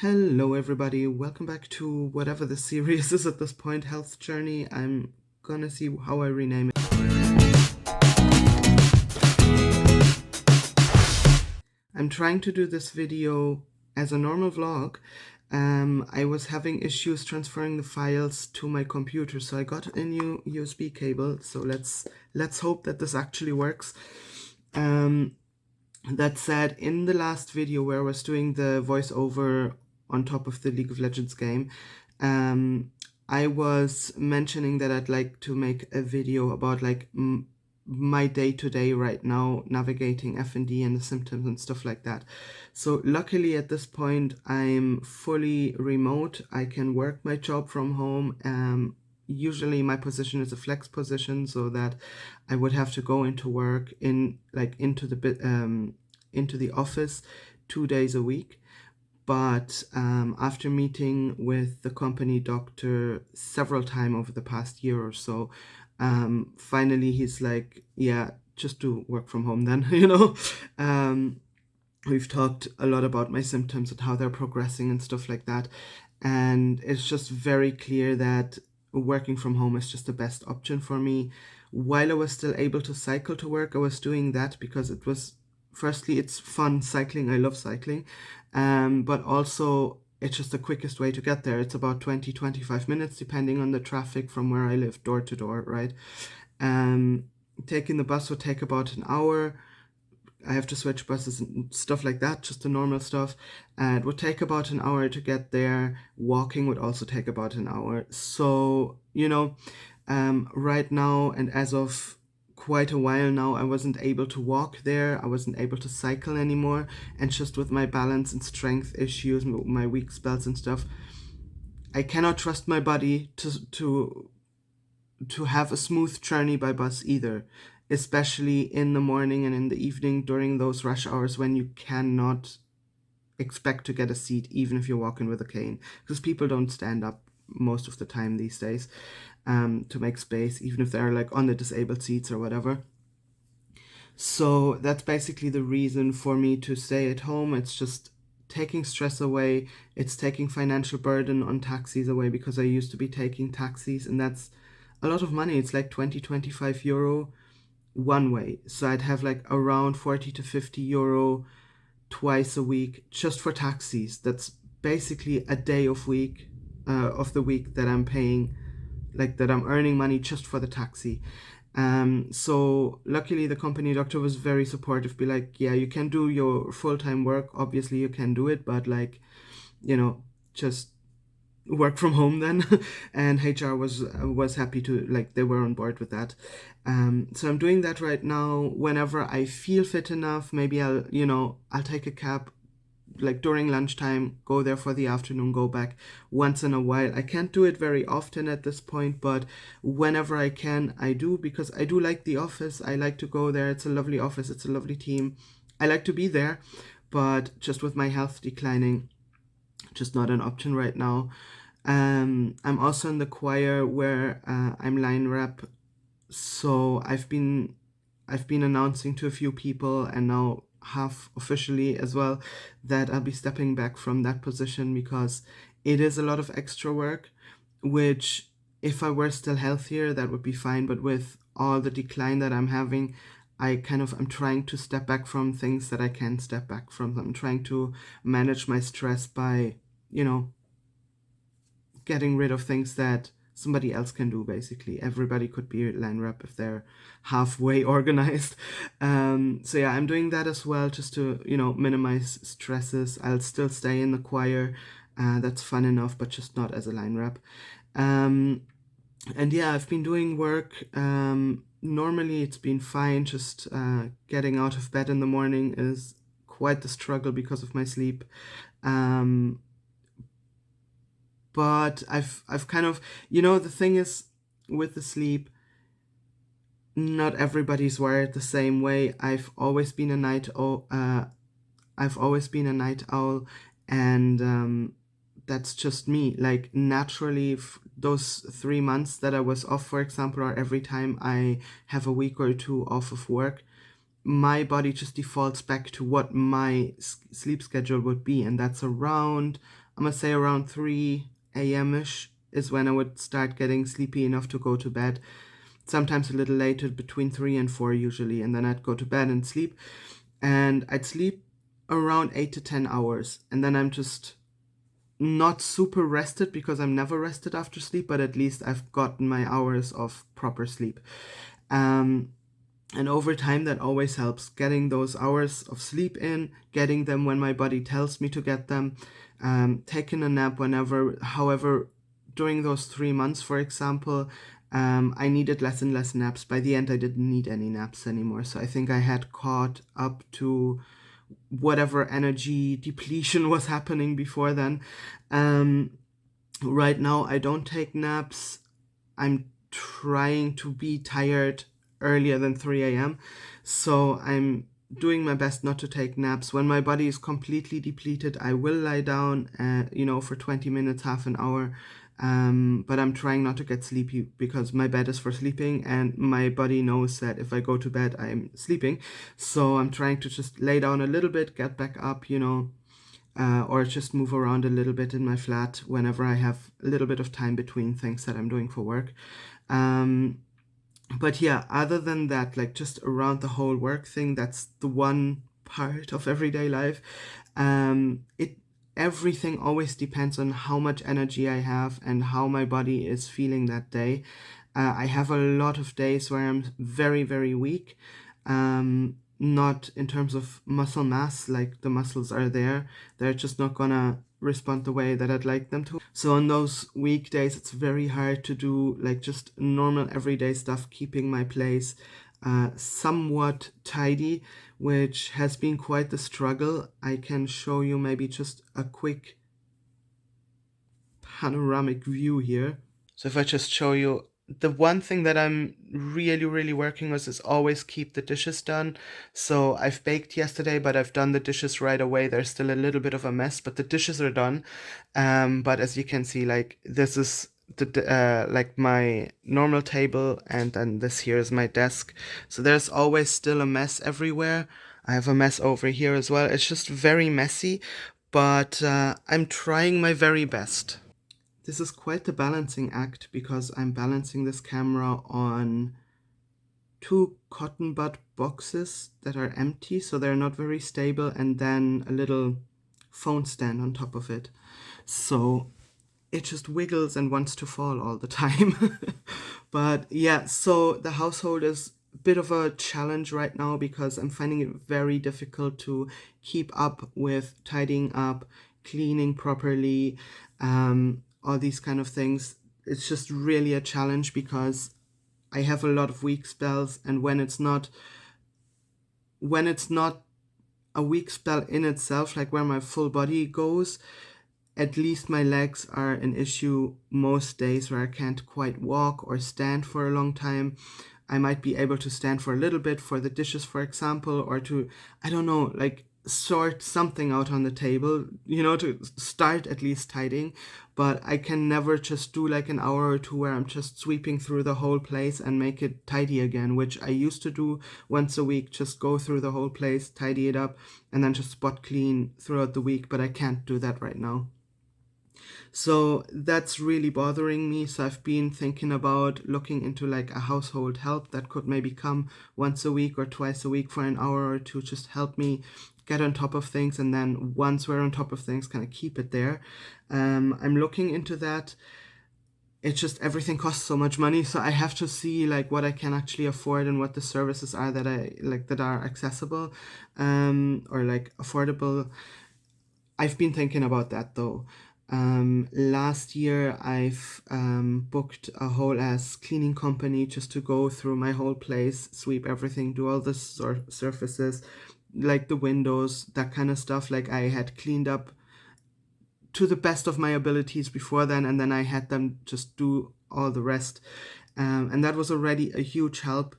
Hello everybody, welcome back to whatever the series is at this point, Health Journey. I'm gonna see how I rename it. I'm trying to do this video as a normal vlog. I was having issues transferring the files to my computer, so I got a new USB cable, so let's hope that this actually works. That said, in the last video where I was doing the voiceover on top of the League of Legends game, I was mentioning that I'd like to make a video about like my day-to-day right now, navigating FND and the symptoms and stuff like that. So luckily at this point I'm fully remote. I can work my job from home. Usually my position is a flex position, so that I would have to go into work into the office 2 days a week. But after meeting with the company doctor several times over the past year or so, finally he's like, yeah, just do work from home then, We've talked a lot about my symptoms and how they're progressing and stuff like that. And it's just very clear that working from home is just the best option for me. While I was still able to cycle to work, I was doing that because it was, firstly, it's fun cycling. I love cycling. But also it's just the quickest way to get there. It's about 20-25 minutes, depending on the traffic from where I live, door to door, right? Taking the bus would take about an hour. I have to switch buses and stuff like that, just the normal stuff. It would take about an hour to get there. Walking would also take about an hour. So, right now, and as of quite a while now, I wasn't able to walk there. I wasn't able to cycle anymore. And just with my balance and strength issues, my weak spells and stuff, I cannot trust my body to have a smooth journey by bus either, especially in the morning and in the evening during those rush hours when you cannot expect to get a seat even if you're walking with a cane, because people don't stand up most of the time these days to make space, even if they're like on the disabled seats or whatever. So that's basically the reason for me to stay at home. It's just taking stress away. It's taking financial burden on taxis away, because I used to be taking taxis, and that's a lot of money. It's like 20-25 euro one way. So I'd have like around 40 to 50 euro twice a week just for taxis. That's basically a day of the week that I'm paying, like that I'm earning money just for the taxi. So luckily the company doctor was very supportive, be like, yeah, you can do your full-time work, obviously you can do it, but like, just work from home then. And HR was happy to, like, they were on board with that. So I'm doing that right now. Whenever I feel fit enough, maybe I'll take a cab like during lunchtime, go there for the afternoon, go back once in a while. I can't do it very often at this point, but whenever I can, I do, because I do like the office. I like to go there. It's a lovely office. It's a lovely team. I like to be there, but just with my health declining, just not an option right now. I'm also in the choir where I'm line rep, so I've been announcing to a few people, and now half officially as well, that I'll be stepping back from that position, because it is a lot of extra work, which if I were still healthier, that would be fine. But with all the decline that I'm having, I'm trying to step back from things that I can step back from. I'm trying to manage my stress by, getting rid of things that somebody else can do. Basically everybody could be a line rep if they're halfway organized. So yeah, I'm doing that as well, just to minimize stresses. I'll still stay in the choir, that's fun enough, but just not as a line rep. And yeah, I've been doing work. Normally it's been fine. Just getting out of bed in the morning is quite the struggle because of my sleep. But I've kind of, the thing is with the sleep, not everybody's wired the same way. I've always been a night owl. And that's just me. Like naturally, those 3 months that I was off, for example, or every time I have a week or two off of work, my body just defaults back to what my sleep schedule would be, and that's around I'm gonna say around 3 a.m. ish is when I would start getting sleepy enough to go to bed. Sometimes a little later, between 3 and 4 usually, and then I'd go to bed and sleep. And I'd sleep around 8 to 10 hours, and then I'm just not super rested because I'm never rested after sleep, but at least I've gotten my hours of proper sleep. Um, and over time, that always helps. Getting those hours of sleep in, getting them when my body tells me to get them, taking a nap whenever, however, during those 3 months, for example, I needed less and less naps. By the end, I didn't need any naps anymore. So I think I had caught up to whatever energy depletion was happening before then. Right now, I don't take naps. I'm trying to be tired earlier than 3 a.m. So I'm doing my best not to take naps. When my body is completely depleted, I will lie down, for 20 minutes, half an hour. But I'm trying not to get sleepy because my bed is for sleeping and my body knows that if I go to bed, I'm sleeping. So I'm trying to just lay down a little bit, get back up, or just move around a little bit in my flat whenever I have a little bit of time between things that I'm doing for work. But yeah, other than that, like just around the whole work thing, that's the one part of everyday life. It everything always depends on how much energy I have and how my body is feeling that day. I have a lot of days where I'm very, very weak. Not in terms of muscle mass, like the muscles are there, they're just not gonna respond the way that I'd like them to. So on those weekdays, it's very hard to do like just normal everyday stuff, keeping my place somewhat tidy, which has been quite the struggle. I can show you maybe just a quick panoramic view here. So if I just show you, the one thing that I'm really, really working with is always keep the dishes done. So I've baked yesterday, but I've done the dishes right away. There's still a little bit of a mess, but the dishes are done. But as you can see, like this is like my normal table, and then this here is my desk. So there's always still a mess everywhere. I have a mess over here as well. It's just very messy, but I'm trying my very best. This is quite the balancing act because I'm balancing this camera on two cotton bud boxes that are empty, so they're not very stable, and then a little phone stand on top of it. So it just wiggles and wants to fall all the time. But yeah, so the household is a bit of a challenge right now because I'm finding it very difficult to keep up with tidying up, cleaning properly, all these kind of things. It's just really a challenge because I have a lot of weak spells, and when it's not a weak spell in itself, like where my full body goes, at least my legs are an issue most days where I can't quite walk or stand for a long time. I might be able to stand for a little bit for the dishes, for example, or to, I don't know, like sort something out on the table, to start at least tidying. But I can never just do like an hour or two where I'm just sweeping through the whole place and make it tidy again, which I used to do once a week, just go through the whole place, tidy it up, and then just spot clean throughout the week. But I can't do that right now. So that's really bothering me. So I've been thinking about looking into like a household help that could maybe come once a week or twice a week for an hour or two, just help me get on top of things. And then once we're on top of things, kind of keep it there. I'm looking into that. It's just everything costs so much money, so I have to see like what I can actually afford and what the services are that I like that are accessible, or like affordable. I've been thinking about that though. Last year, I've booked a whole ass cleaning company just to go through my whole place, sweep everything, do all the surfaces, like the windows, that kind of stuff. Like I had cleaned up to the best of my abilities before then, and then I had them just do all the rest. And that was already a huge help,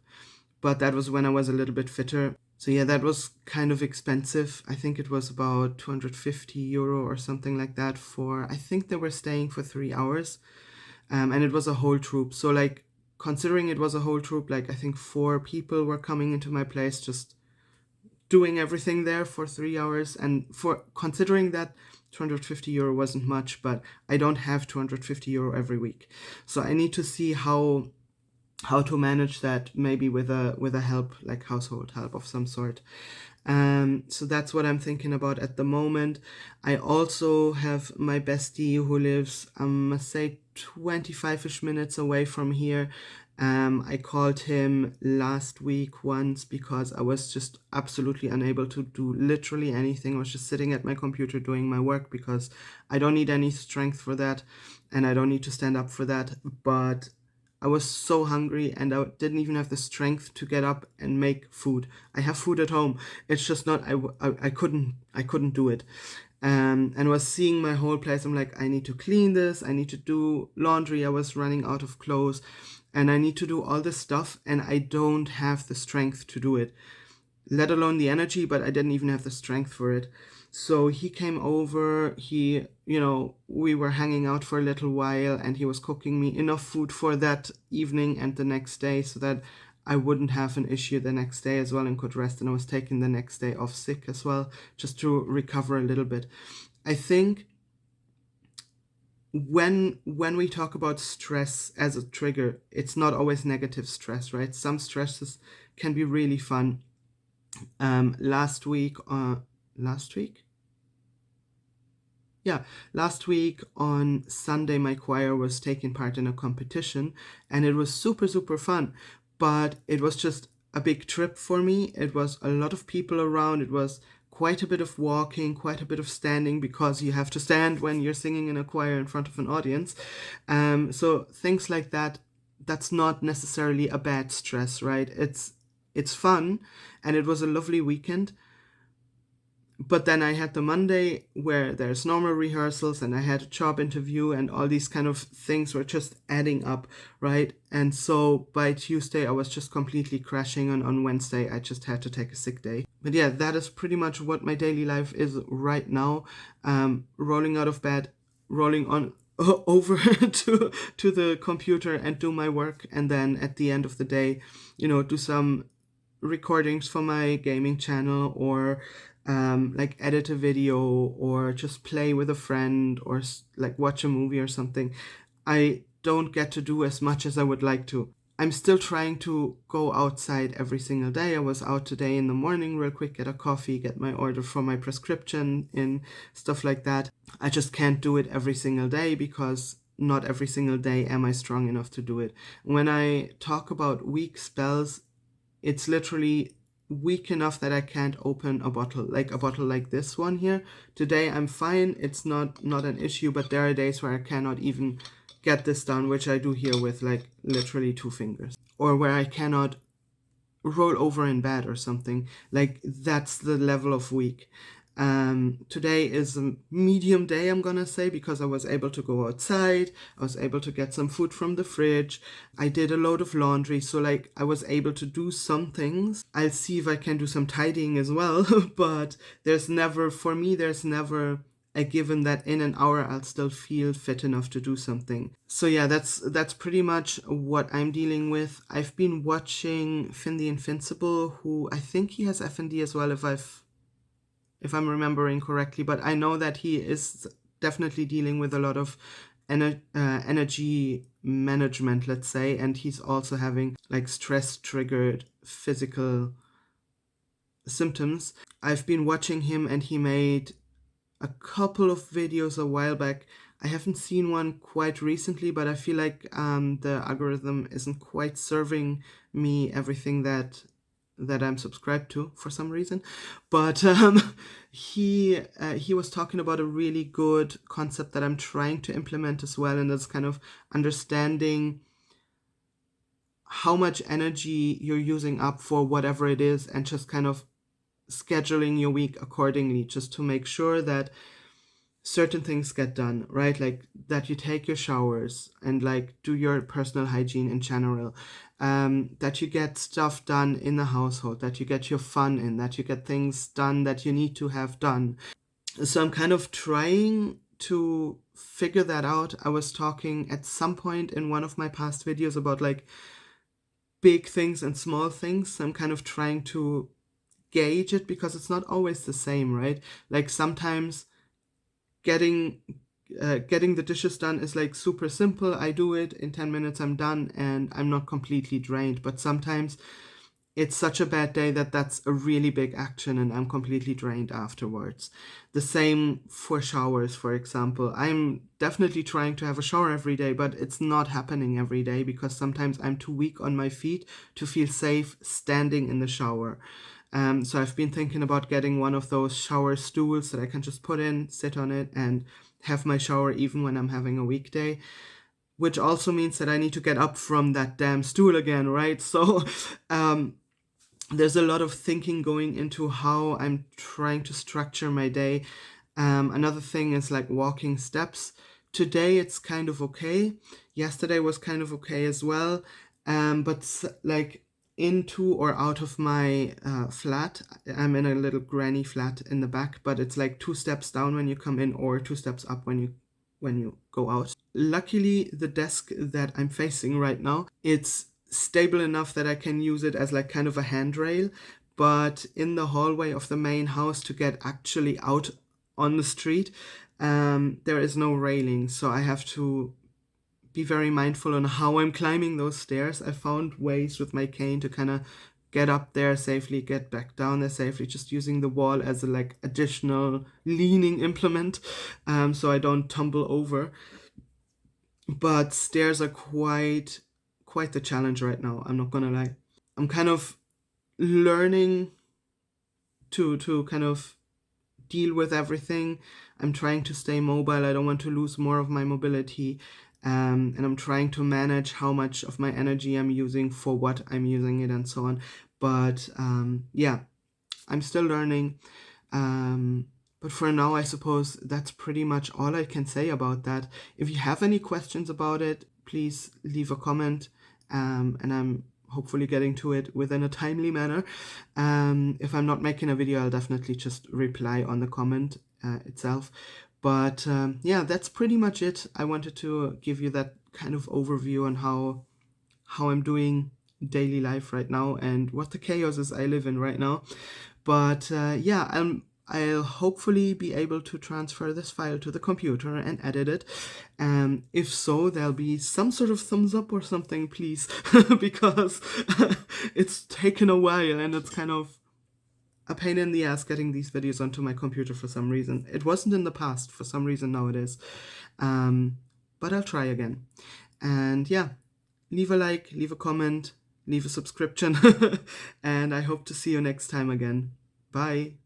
but that was when I was a little bit fitter. So yeah, that was kind of expensive. I think it was about 250 euro or something like that for, I think they were staying for 3 hours. And it was a whole troop. So like, considering it was a whole troop, like I think 4 people were coming into my place, just doing everything there for 3 hours. And for considering that €250 wasn't much, but I don't have €250 every week. So I need to see how to manage that, maybe with a help, like household help of some sort. So that's what I'm thinking about at the moment. I also have my bestie who lives, say 25-ish minutes away from here. I called him last week once because I was just absolutely unable to do literally anything. I was just sitting at my computer doing my work because I don't need any strength for that and I don't need to stand up for that. But I was so hungry and I didn't even have the strength to get up and make food. I have food at home. It's just not, I couldn't do it. And was seeing my whole place. I'm like, I need to clean this. I need to do laundry. I was running out of clothes and I need to do all this stuff and I don't have the strength to do it, let alone the energy, but I didn't even have the strength for it. So he came over, we were hanging out for a little while and he was cooking me enough food for that evening and the next day so that I wouldn't have an issue the next day as well and could rest. And I was taking the next day off sick as well, just to recover a little bit. I think when we talk about stress as a trigger, it's not always negative stress, right? Some stresses can be really fun. Last week on Sunday, my choir was taking part in a competition and it was super, super fun. But it was just a big trip for me. It was a lot of people around. It was quite a bit of walking, quite a bit of standing because you have to stand when you're singing in a choir in front of an audience. So things like that, that's not necessarily a bad stress, right? It's fun and it was a lovely weekend. But then I had the Monday where there's normal rehearsals and I had a job interview and all these kind of things were just adding up, right? And so by Tuesday I was just completely crashing, and on Wednesday I just had to take a sick day. But yeah, that is pretty much what my daily life is right now. Rolling out of bed, rolling on over to the computer and do my work, and then at the end of the day, do some recordings for my gaming channel, or like edit a video, or just play with a friend, or like watch a movie or something. I don't get to do as much as I would like to. I'm still trying to go outside every single day. I was out today in the morning real quick, get a coffee, get my order for my prescription in, stuff like that. I just can't do it every single day because not every single day am I strong enough to do it. When I talk about weak spells, it's literally weak enough that I can't open a bottle like this one here. Today I'm fine, it's not an issue, but there are days where I cannot even get this done, which I do here with like literally 2 fingers, or where I cannot roll over in bed or something. Like, that's the level of weak. Today is a medium day, I'm gonna say, because I was able to go outside, I was able to get some food from the fridge, I did a load of laundry, so like I was able to do some things. I'll see if I can do some tidying as well, but there's never a given that in an hour I'll still feel fit enough to do something. So yeah, that's pretty much what I'm dealing with. I've been watching Finn the Invincible, who I think he has FND as well, if I'm remembering correctly, but I know that he is definitely dealing with a lot of energy management, let's say, and he's also having like stress triggered physical symptoms. I've been watching him and he made a couple of videos a while back. I haven't seen one quite recently, but I feel like the algorithm isn't quite serving me everything that I'm subscribed to for some reason. But he was talking about a really good concept that I'm trying to implement as well, and that's kind of understanding how much energy you're using up for whatever it is, and just kind of scheduling your week accordingly, just to make sure that certain things get done, right? Like that you take your showers and like do your personal hygiene in general, that you get stuff done in the household, that you get your fun in, that you get things done that you need to have done. So I'm kind of trying to figure that out. I was talking at some point in one of my past videos about like big things and small things. I'm kind of trying to gauge it because it's not always the same, right? Like sometimes getting getting the dishes done is like super simple. I do it in 10 minutes, I'm done, and I'm not completely drained. But sometimes it's such a bad day that that's a really big action and I'm completely drained afterwards. The same for showers, for example. I'm definitely trying to have a shower every day, but it's not happening every day because sometimes I'm too weak on my feet to feel safe standing in the shower. So I've been thinking about getting one of those shower stools that I can just put in, sit on it, and have my shower even when I'm having a weekday, which also means that I need to get up from that damn stool again, right? So um, there's a lot of thinking going into how I'm trying to structure my day. Another thing is like walking steps. Today it's kind of okay. Yesterday was kind of okay as well. But like into or out of my flat, I'm in a little granny flat in the back, but it's like 2 steps down when you come in or 2 steps up when you go out. Luckily, the desk that I'm facing right now, it's stable enough that I can use it as like kind of a handrail, but in the hallway of the main house to get actually out on the street, there is no railing, so I have to be very mindful on how I'm climbing those stairs. I found ways with my cane to kind of get up there safely, get back down there safely, just using the wall as a like additional leaning implement, so I don't tumble over. But stairs are quite the challenge right now. I'm not gonna lie. I'm kind of learning to kind of deal with everything. I'm trying to stay mobile. I don't want to lose more of my mobility. And I'm trying to manage how much of my energy I'm using for what I'm using it and so on. But yeah, I'm still learning. Um, but for now, I suppose that's pretty much all I can say about that. If you have any questions about it, please leave a comment, and I'm hopefully getting to it within a timely manner. If I'm not making a video, I'll definitely just reply on the comment itself. But yeah, that's pretty much it. I wanted to give you that kind of overview on how I'm doing daily life right now and what the chaos is I live in right now. But yeah, I'll hopefully be able to transfer this file to the computer and edit it. If so, there'll be some sort of thumbs up or something, please, because it's taken a while and it's kind of a pain in the ass getting these videos onto my computer for some reason. It wasn't in the past, for some reason now it is. But I'll try again. And yeah, leave a like, leave a comment, leave a subscription, and I hope to see you next time again. Bye.